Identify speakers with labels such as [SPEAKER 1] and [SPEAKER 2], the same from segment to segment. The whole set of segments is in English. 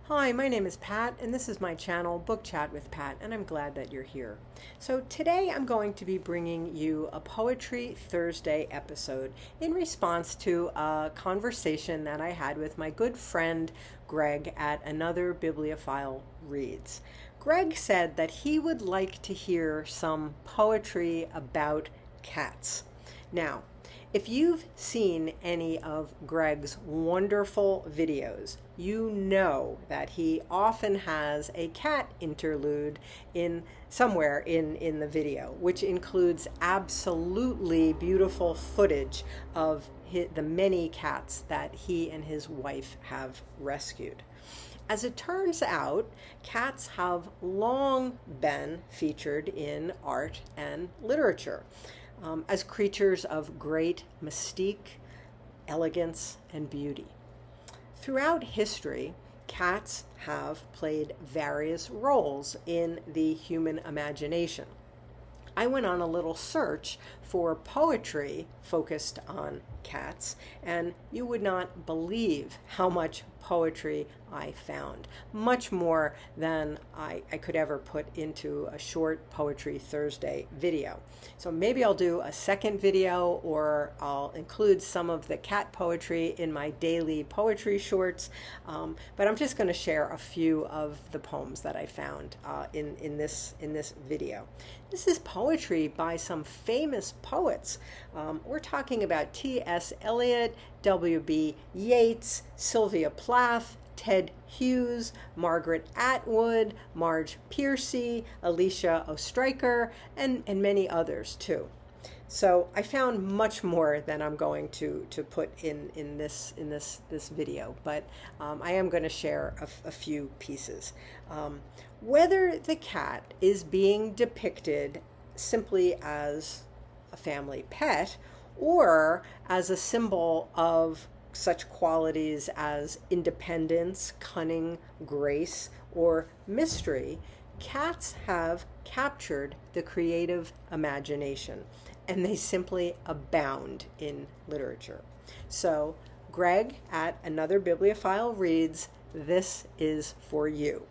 [SPEAKER 1] Hi, my name is Pat, and this is my channel, Book Chat with Pat, and I'm glad that you're here. So today I'm going to be bringing you a Poetry Thursday episode in response to a conversation that I had with my good friend Greg at Another Bibliophile Reads. Greg said that he would like to hear some poetry about cats. Now, if you've seen any of Greg's wonderful videos, you know that he often has a cat interlude in somewhere in the video, which includes absolutely beautiful footage of the many cats that he and his wife have rescued. As it turns out, cats have long been featured in art and literature. As creatures of great mystique, elegance, and beauty. Throughout history, cats have played various roles in the human imagination. I went on a little search for poetry focused on cats, and you would not believe how much poetry I found. Much more than I could ever put into a short Poetry Thursday video. So maybe I'll do a second video, or I'll include some of the cat poetry in my daily poetry shorts. But I'm just going to share a few of the poems that I found in this video. This is poetry by some famous poets. We're talking about T.S. Eliot, W.B. Yeats, Sylvia Plath, Ted Hughes, Margaret Atwood, Marge Piercy, Alicia Ostriker, and many others too. So I found much more than I'm going to put in this video, but I am going to share a few pieces. Whether the cat is being depicted simply as a family pet or as a symbol of such qualities as independence, cunning, grace, or mystery, cats have captured the creative imagination, and they simply abound in literature. So, Greg at Another Bibliophile Reads, this is for you.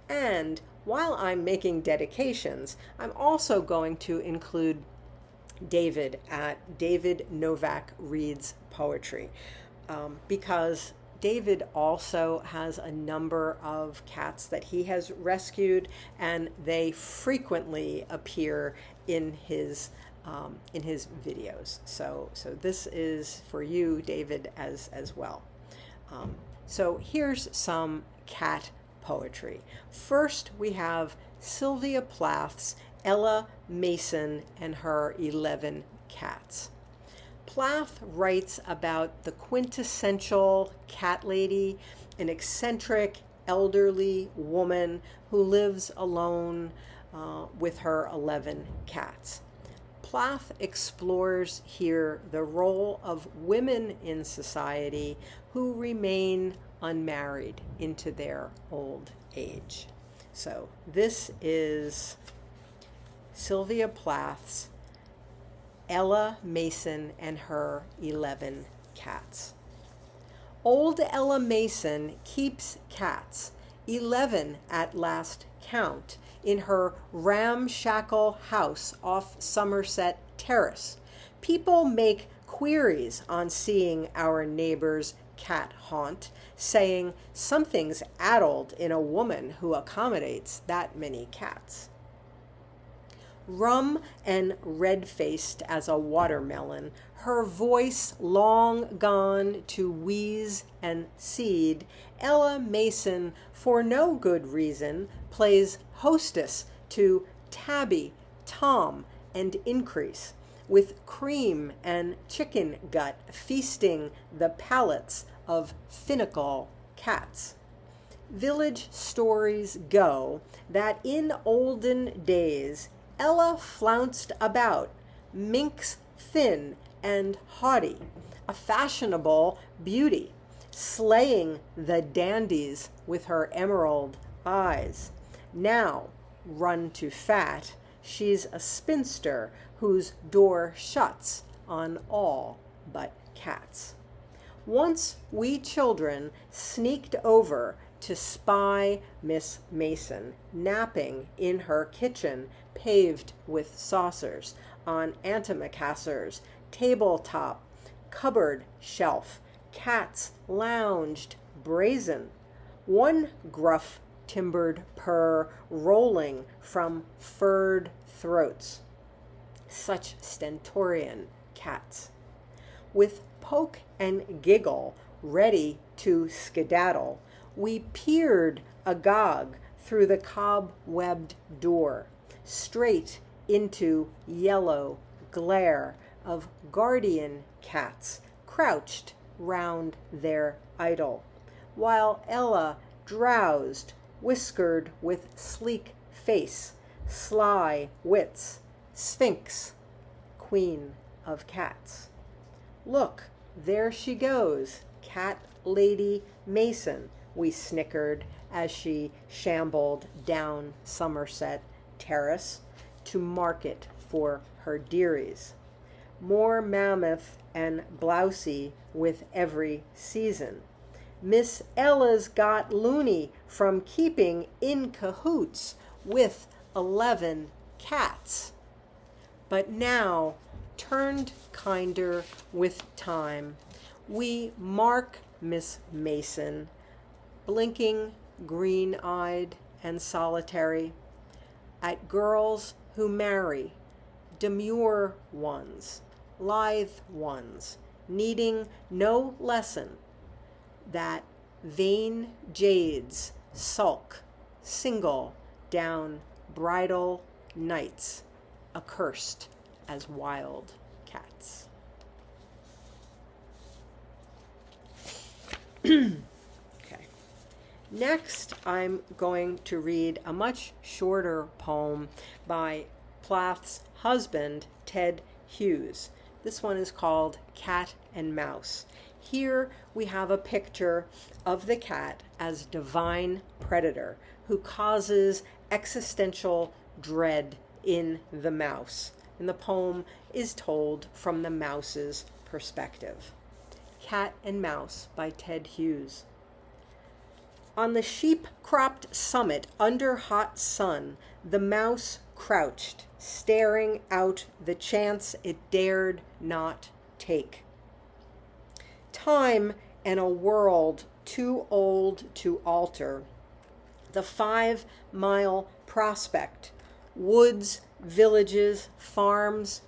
[SPEAKER 1] And while I'm making dedications, I'm also going to include David at David Novak Reads Poetry, because David also has a number of cats that he has rescued, and they frequently appear in his videos. So this is for you, David, as well. So here's some cat poetry. First, we have Sylvia Plath's Ella Mason and Her 11 Cats. Plath writes about the quintessential cat lady, an eccentric elderly woman who lives alone with her 11 cats. Plath explores here the role of women in society who remain unmarried into their old age. So this is Sylvia Plath's Ella Mason and Her 11 Cats. Old Ella Mason keeps cats, 11 at last count, in her ramshackle house off Somerset Terrace. People make queries on seeing our neighbor's cat haunt, saying something's addled in a woman who accommodates that many cats. Rum and red-faced as a watermelon, her voice long gone to wheeze and seed, Ella Mason, for no good reason, plays hostess to Tabby, Tom, and Increase, with cream and chicken gut feasting the palates of finical cats. Village stories go that in olden days Ella flounced about, minx thin and haughty, a fashionable beauty, slaying the dandies with her emerald eyes. Now, run to fat, she's a spinster whose door shuts on all but cats. Once we children sneaked over to spy Miss Mason napping in her kitchen paved with saucers, on antimacassars, tabletop, cupboard shelf. Cats lounged brazen, one gruff timbered purr rolling from furred throats. Such stentorian cats. With poke and giggle ready to skedaddle, we peered agog through the cobwebbed door, straight into yellow glare of guardian cats crouched round their idol, while Ella drowsed, whiskered with sleek face, sly wits, Sphinx, queen of cats. Look, there she goes, Cat Lady Mason, we snickered as she shambled down Somerset Terrace to market for her dearies. More mammoth and blousy with every season. Miss Ella's got loony from keeping in cahoots with 11 cats. But now, turned kinder with time, we mark Miss Mason, blinking green-eyed and solitary, at girls who marry, demure ones, lithe ones, needing no lesson, that vain jades sulk single down bridal nights, accursed as wild cats. Okay. Next, I'm going to read a much shorter poem by Plath's husband, Ted Hughes. This one is called Cat and Mouse. Here we have a picture of the cat as divine predator who causes existential dread in the mouse. And the poem is told from the mouse's perspective. Cat and Mouse by Ted Hughes. On the sheep-cropped summit under hot sun, the mouse crouched, staring out the chance it dared not take. Time and a world too old to alter. The 5-mile prospect, woods, villages, farms,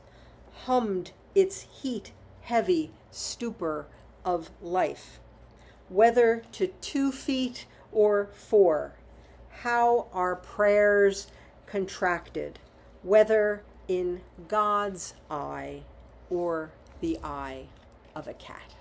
[SPEAKER 1] hummed its heat-heavy stupor of life. Whether to 2 feet or 4, how our prayers contracted, whether in God's eye or the eye of a cat.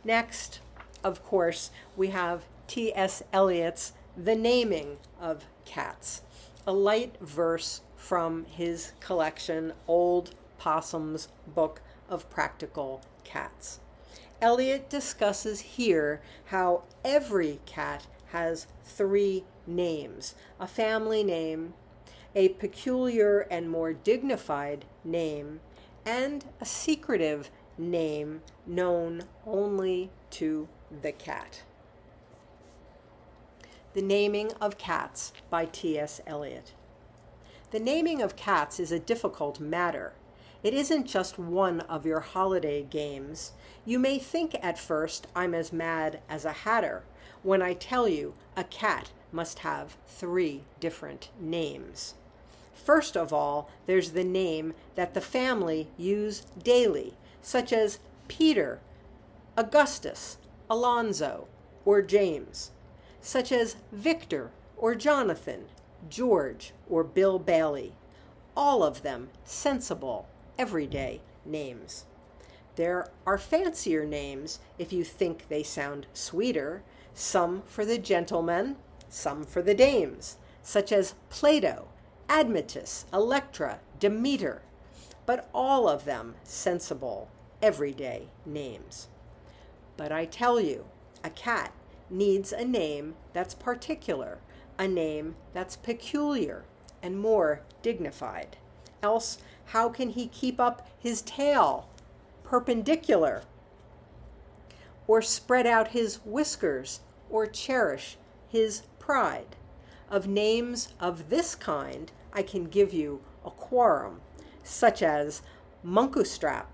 [SPEAKER 1] Next, of course, we have T.S. Eliot's The Naming of Cats, a light verse from his collection Old Possum's Book of Practical Cats. Eliot discusses here how every cat has 3 names: a family name, a peculiar and more dignified name, and a secretive name known only to the cat. The Naming of Cats by T.S. Eliot. The naming of cats is a difficult matter. It isn't just one of your holiday games. You may think at first I'm as mad as a hatter when I tell you a cat must have 3 different names. First of all, there's the name that the family use daily, such as Peter, Augustus, Alonzo, or James, such as Victor or Jonathan, George or Bill Bailey, all of them sensible, everyday names. There are fancier names if you think they sound sweeter, some for the gentlemen, some for the dames, such as Plato, Admetus, Electra, Demeter, but all of them sensible, everyday names. But I tell you, a cat needs a name that's particular, a name that's peculiar and more dignified. Else, how can he keep up his tail perpendicular? or spread out his whiskers, or cherish his pride. Of names of this kind I can give you a quorum, such as Munkustrap,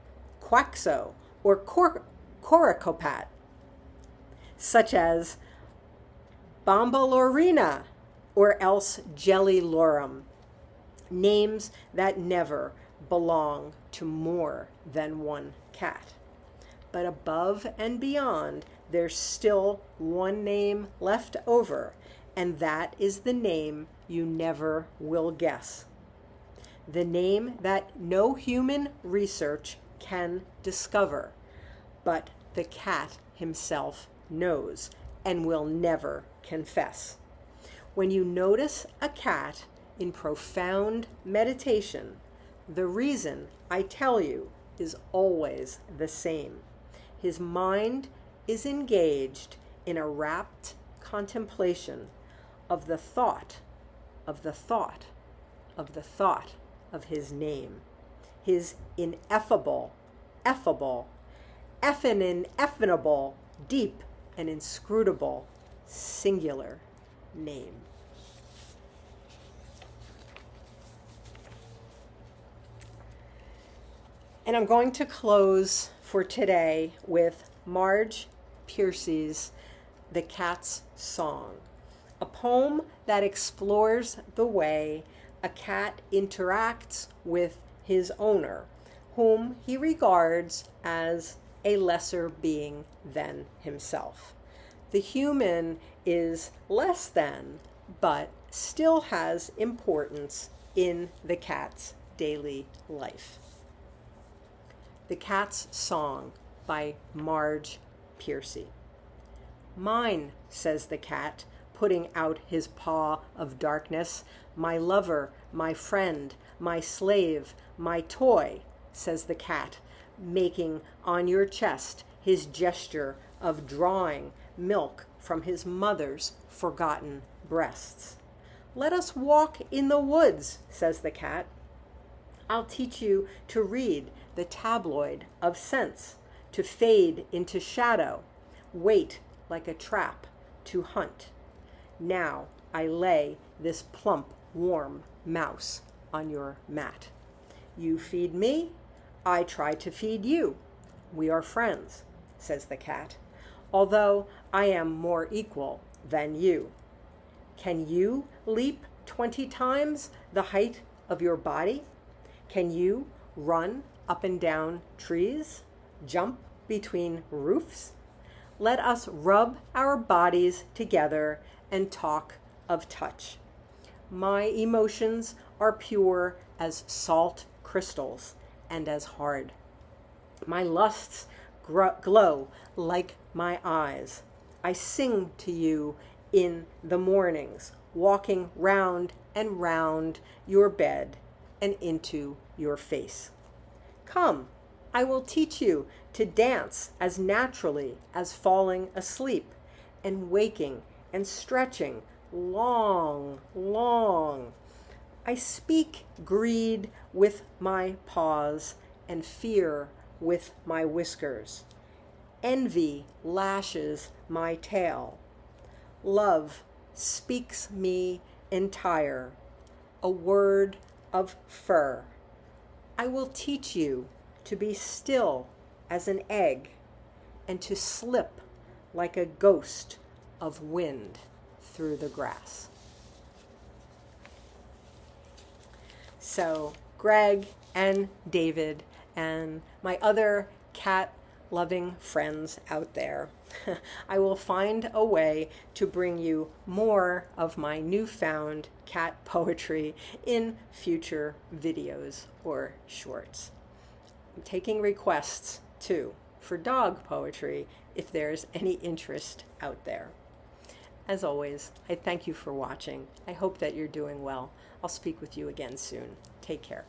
[SPEAKER 1] Quaxo, or Coracopat, such as Bombalorina, or else Jelly Lorum, names that never belong to more than one cat. But above and beyond, there's still one name left over, and that is the name you never will guess. The name that no human research can discover, but the cat himself knows and will never confess. When you notice a cat in profound meditation, the reason I tell you is always the same. His mind is engaged in a rapt contemplation of the thought, of the thought, of the thought of his name, his ineffable, effable, ineffable, deep and inscrutable, singular name. And I'm going to close for today with Marge Piercy's The Cat's Song, a poem that explores the way a cat interacts with his owner, whom he regards as a lesser being than himself. The human is less than, but still has importance in the cat's daily life. The Cat's Song by Marge Piercy. Mine, says the cat, putting out his paw of darkness. My lover, my friend, my slave, my toy, says the cat, making on your chest his gesture of drawing milk from his mother's forgotten breasts. Let us walk in the woods, says the cat. I'll teach you to read the tabloid of sense, to fade into shadow, wait like a trap to hunt. Now I lay this plump, warm mouse on your mat. You feed me, I try to feed you. We are friends, says the cat, although I am more equal than you. Can you leap 20 times the height of your body? Can you run up and down trees, jump between roofs? Let us rub our bodies together and talk of touch. My emotions are pure as salt crystals and as hard. My lusts glow like my eyes. I sing to you in the mornings, walking round and round your bed and into your face. Come, I will teach you to dance as naturally as falling asleep and waking and stretching long, long. I speak greed with my paws and fear with my whiskers. Envy lashes my tail. Love speaks me entire, a word of fur. I will teach you to be still as an egg and to slip like a ghost of wind through the grass. So Greg and David and my other cat-loving friends out there, I will find a way to bring you more of my newfound cat poetry in future videos or shorts. I'm taking requests too for dog poetry if there's any interest out there. As always, I thank you for watching. I hope that you're doing well. I'll speak with you again soon. Take care.